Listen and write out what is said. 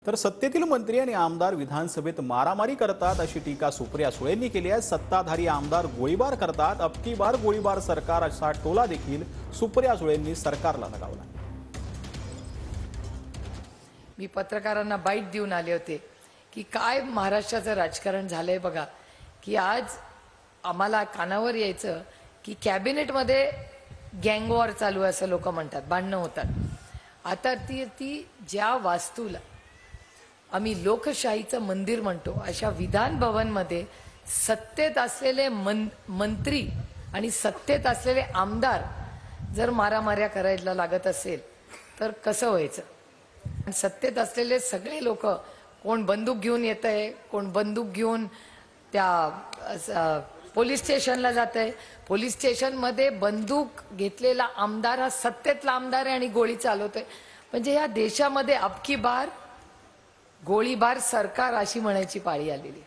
तर सत्तेतील मंत्री आणि आमदार विधानसभेत मारामारी करतात अशी टीका सुप्रिया सुळेंनी केली आहे। सत्ताधारी आमदार गोळीबार करतात, अबकी बार गोळीबार सरकार असा टोला देखील सुप्रिया सुळेंनी सरकारला लगावला। मी पत्रकारांना बाईट देऊन आले होते की काय महाराष्ट्राचं राजकारण झालंय बघा, की आज आम्हाला कानावर यायचं की कॅबिनेटमध्ये गँग वॉर चालू आहे असं लोक म्हणतात, भांडणं होतात। आता ती ज्या वास्तूला आम्ही लोकशाहीचं मंदिर म्हणतो अशा विधान भवनमध्ये सत्तेत असलेले मंत्री आणि सत्तेत असलेले आमदार जर मारामाऱ्या करायला लागत असेल तर कसं व्हायचं? सत्तेत असलेले सगळे लोक, कोण बंदूक घेऊन येत आहे, कोण बंदूक घेऊन त्या पोलीस स्टेशनला जात आहे। पोलीस स्टेशनमध्ये बंदूक घेतलेला आमदार हा सत्तेतला आमदार आहे आणि गोळी चालवतोय। म्हणजे या देशामध्ये अबकी बार गोळीबार सरकार अशी म्हणायची पाळी आलेली।